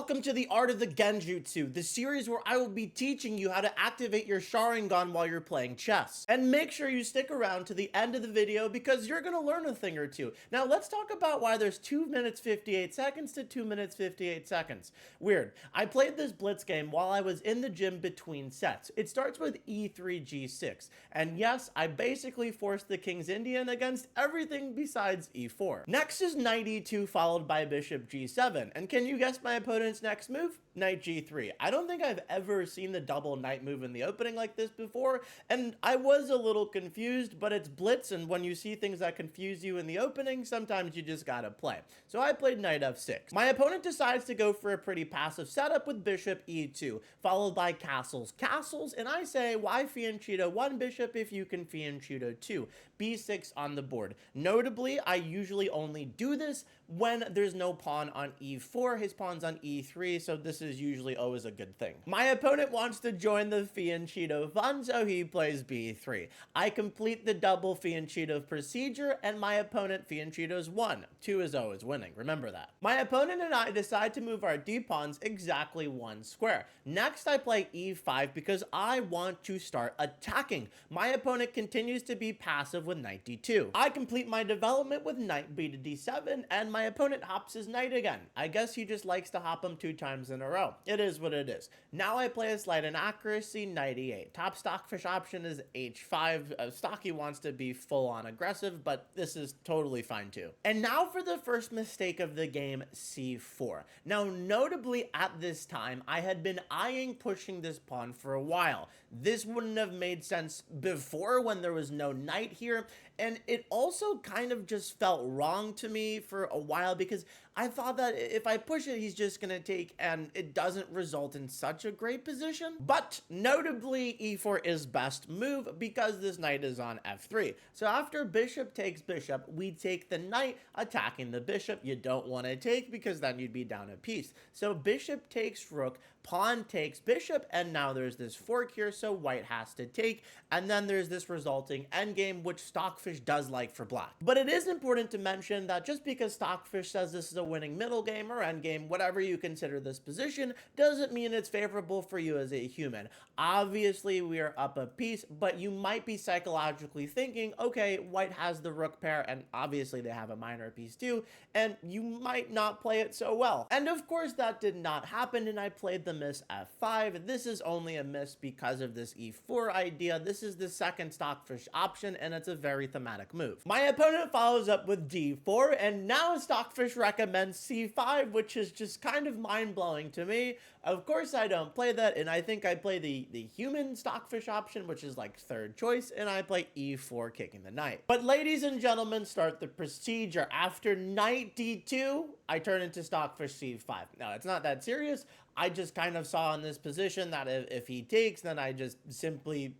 welcome to the Art of the Genjutsu, the series where I will be teaching you how to activate your Sharingan while you're playing chess. And make sure you stick around to the end of the video because you're gonna learn a thing or two. Now let's talk about why there's 2 minutes 58 seconds to 2 minutes 58 seconds. Weird. I played this blitz game while I was in the gym between sets. It starts with e3 g6, and yes, I basically forced the King's Indian against everything besides e4. Next is knight e2 followed by bishop g7, and can you guess my opponent's next move? Knight g3. I don't think I've ever seen the double knight move in the opening like this before, and I was a little confused, but it's blitz, and when you see things that confuse you in the opening, sometimes you just gotta play. So I played knight f6. My opponent decides to go for a pretty passive setup with bishop e2, followed by castles, and I say, why fianchetto one bishop if you can fianchetto two? b6 on the board. Notably, I usually only do this when there's no pawn on e4, his pawn's on e3, so this is usually always a good thing. My opponent wants to join the fianchetto fun, so he plays b3. I complete the double fianchetto procedure, and my opponent fianchettos 1. 2 is always winning, remember that. My opponent and I decide to move our d-pawns exactly 1 square. Next, I play e5 because I want to start attacking. My opponent continues to be passive with knight d2. I complete my development with knight b to d7, and my opponent hops his knight again. I guess he just likes to hop him 2 times in a row. It is what it is. Now I play a slight inaccuracy, knight e8. Top stockfish option is h5. Stocky wants to be full on aggressive, but this is totally fine too. And now for the first mistake of the game, c4. Now notably at this time, I had been eyeing pushing this pawn for a while. This wouldn't have made sense before when there was no knight here, and it also kind of just felt wrong to me for a while because I thought that if I push it, he's just gonna take, and it doesn't result in such a great position. But notably, e4 is best move because this knight is on f3. So after bishop takes bishop, we take the knight, attacking the bishop. You don't want to take because then you'd be down a piece. So bishop takes rook, pawn takes bishop, and now there's this fork here, so white has to take, and then there's this resulting endgame, which Stockfish does like for black. But it is important to mention that just because Stockfish says this is a winning middle game or endgame, whatever you consider this position, doesn't mean it's favorable for you as a human. Obviously, we are up a piece, but you might be psychologically thinking, okay, white has the rook pair, and obviously they have a minor piece too, and you might not play it so well. And of course, that did not happen, and I played the miss f5. This is only a miss because of this e4 idea. This is the second Stockfish option, and it's a very thematic move. My opponent follows up with d4, and now Stockfish recommends c5, which is just kind of mind-blowing to me. Of course, I don't play that, and I think I play the human Stockfish option, which is like third choice, and I play e4, kicking the knight. But ladies and gentlemen, start the procedure. After knight d2, I turn into Stockfish c5. Now, it's not that serious. I just kind of saw in this position that if he takes, then I just simply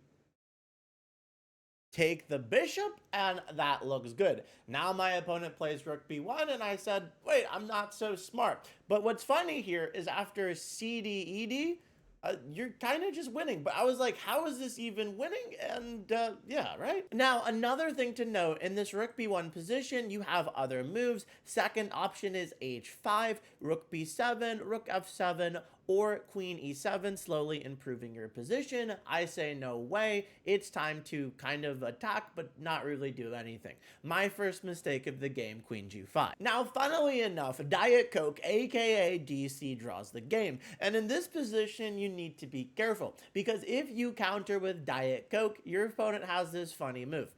take the bishop, and that looks good. Now my opponent plays rook b1, and I said, wait, I'm not so smart. But what's funny here is after cd, ed, you're kind of just winning. But I was like, how is this even winning? And yeah, right? Now, another thing to note, in this rook b1 position, you have other moves. Second option is h5, rook b7, rook f7, or queen e7, slowly improving your position. I say no way. It's time to kind of attack, but not really do anything. My first mistake of the game, queen g5. Now, funnily enough, Diet Coke, aka DC, draws the game. And in this position, you need to be careful, because if you counter with Diet Coke, your opponent has this funny move.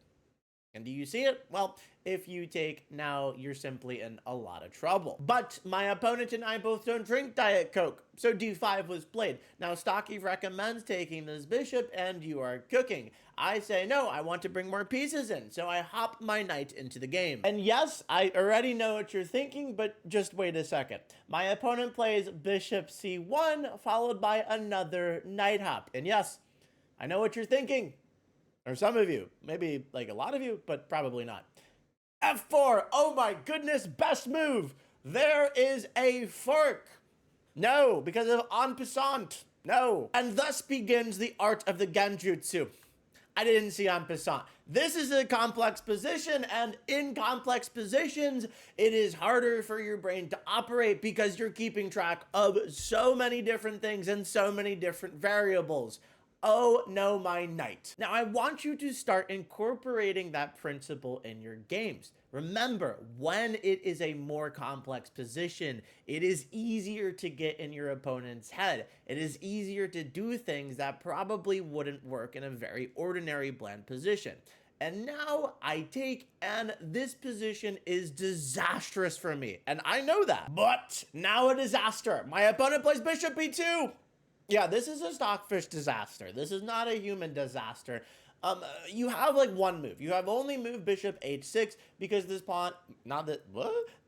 And do you see it? Well, if you take, now you're simply in a lot of trouble. But my opponent and I both don't drink Diet Coke, so d5 was played. Now Stocky recommends taking this bishop, and you are cooking. I say no, I want to bring more pieces in, so I hop my knight into the game. And yes, I already know what you're thinking, but just wait a second. My opponent plays bishop c1, followed by another knight hop. And yes, I know what you're thinking. Or some of you, maybe like a lot of you, but probably not. f4, oh my goodness, best move. There is a fork. No, because of en passant. No. And thus begins the art of the Genjutsu. I didn't see en passant. This is a complex position, and in complex positions, it is harder for your brain to operate because you're keeping track of so many different things and so many different variables. Oh no, my knight. Now I want you to start incorporating that principle in your games. Remember, when it is a more complex position, it is easier to get in your opponent's head. It is easier to do things that probably wouldn't work in a very ordinary bland position. And now I take, and this position is disastrous for me. And I know that, but now a disaster. My opponent plays bishop b2. Yeah, this is a stockfish disaster. This is not a human disaster. You have like one move. You have only moved bishop h6 because this pawn,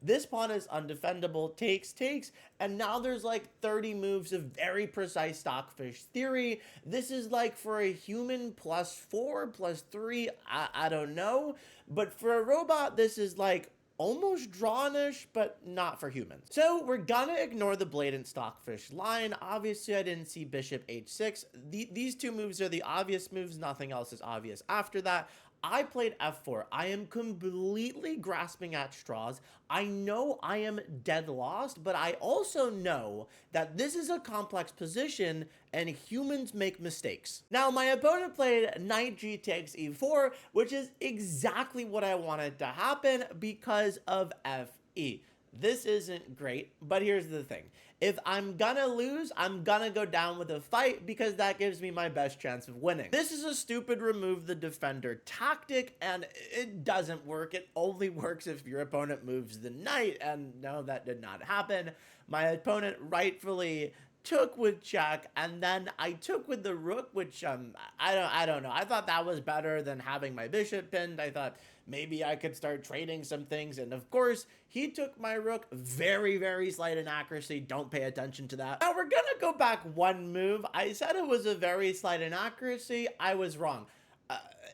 this pawn is undefendable, takes, and now there's like 30 moves of very precise stockfish theory. This is like for a human +4, +3, I don't know. But for a robot, this is like almost drawnish, but not for humans. So we're gonna ignore the blatant stockfish line. Obviously, I didn't see bishop h6. These two moves are the obvious moves. Nothing else is obvious after that. I played f4. I am completely grasping at straws. I know I am dead lost, but I also know that this is a complex position and humans make mistakes. Now, my opponent played knight g takes e4, which is exactly what I wanted to happen because of fe. This isn't great, but here's the thing. If I'm gonna lose, I'm gonna go down with a fight because that gives me my best chance of winning. This is a stupid remove the defender tactic, and it doesn't work. It only works if your opponent moves the knight, and no, that did not happen. My opponent rightfully took with check, and then I took with the rook, which I don't know. I thought that was better than having my bishop pinned. I thought maybe I could start trading some things, and of course he took my rook. Very slight inaccuracy. Don't pay attention to that. Now we're gonna go back one move. I said it was a very slight inaccuracy. I was wrong.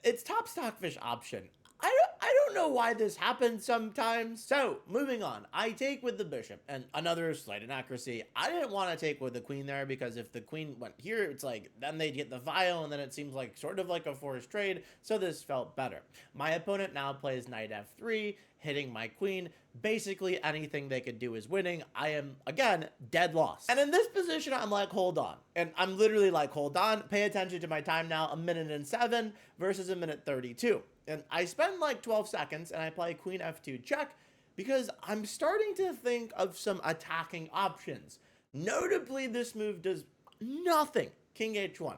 It's top stockfish option. I don't know why this happens sometimes. So, moving on. I take with the bishop, and another slight inaccuracy. I didn't want to take with the queen there, because if the queen went here, it's like, then they'd get the file, and then it seems like sort of like a forced trade, so this felt better. My opponent now plays knight f3, hitting my queen. Basically, anything they could do is winning. I am, again, dead lost. And in this position, I'm like, hold on. And I'm literally like, hold on. Pay attention to my time now. 1:07 versus 1:32. And I spend like 12 seconds, and I play queen f2 check because I'm starting to think of some attacking options. Notably, this move does nothing. King h1.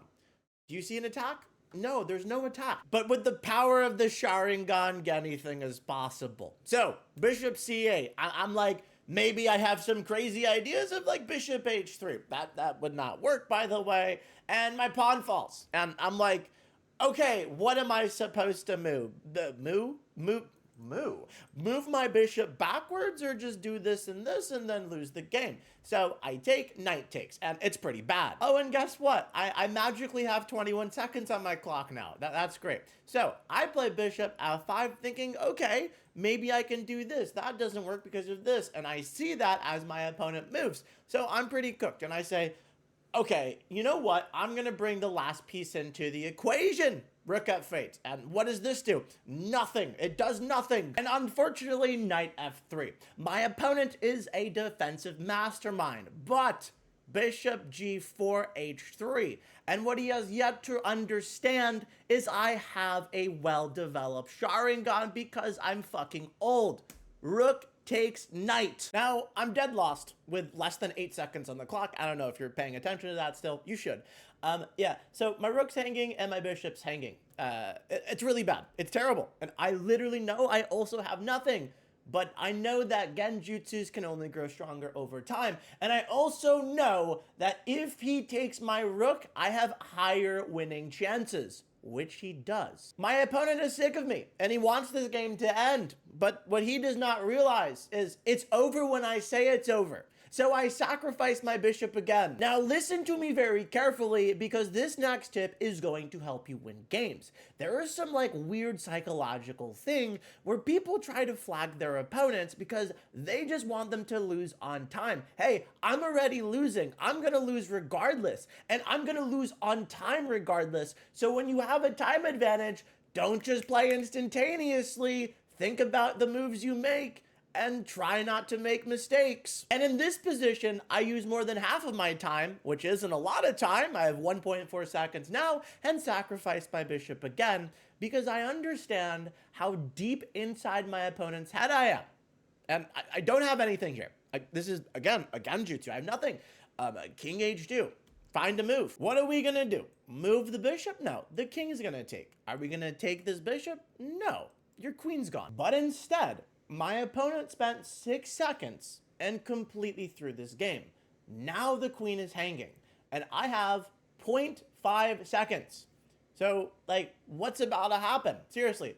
Do you see an attack? No, there's no attack. But with the power of the Sharingan, anything is possible. So, bishop c8. I'm like, maybe I have some crazy ideas of like bishop h3. That would not work, by the way. And my pawn falls. And I'm like, okay, what am I supposed to move? Move my bishop backwards, or just do this and then lose the game? So I take, knight takes, and it's pretty bad. Oh, and guess what? I magically have 21 seconds on my clock now. That's great. So I play bishop f5 thinking, okay, maybe I can do this. That doesn't work because of this. And I see that as my opponent moves. So I'm pretty cooked, and I say, okay, you know what? I'm going to bring the last piece into the equation. Rook f8. And what does this do? Nothing. It does nothing. And unfortunately, knight f3. My opponent is a defensive mastermind, but bishop g4 h3. And what he has yet to understand is I have a well-developed Sharingan because I'm fucking old. Rook takes knight. Now, I'm dead lost with less than 8 seconds on the clock. I don't know if you're paying attention to that still. You should. Yeah, so my rook's hanging and my bishop's hanging. It's really bad. It's terrible. And I literally know I also have nothing. But I know that Genjutsus can only grow stronger over time. And I also know that if he takes my rook, I have higher winning chances, which he does. My opponent is sick of me, and he wants this game to end. But what he does not realize is it's over when I say it's over. So I sacrifice my bishop again. Now listen to me very carefully, because this next tip is going to help you win games. There is some like weird psychological thing where people try to flag their opponents because they just want them to lose on time. Hey, I'm already losing. I'm gonna lose regardless, and I'm gonna lose on time regardless. So when you have a time advantage, don't just play instantaneously. Think about the moves you make and try not to make mistakes. And in this position, I use more than half of my time, which isn't a lot of time. I have 1.4 seconds now, and sacrifice my bishop again because I understand how deep inside my opponent's head I am. And I don't have anything here. This is, again, a Genjutsu. I have nothing. King H2. Find a move. What are we gonna do? Move the bishop? No, the king's gonna take. Are we gonna take this bishop? No, your queen's gone. But instead, my opponent spent 6 seconds and completely threw this game. Now the queen is hanging, and I have 0.5 seconds. So, like, what's about to happen? Seriously,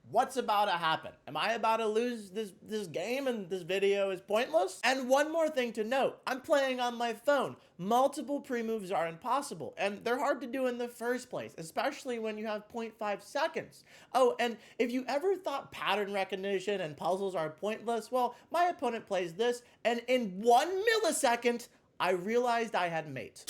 what's about to happen? Am I about to lose this game and this video is pointless? And one more thing to note, I'm playing on my phone. Multiple pre-moves are impossible, and they're hard to do in the first place, especially when you have 0.5 seconds. Oh, and if you ever thought pattern recognition and puzzles are pointless, well, my opponent plays this, and in 1 millisecond, I realized I had mate.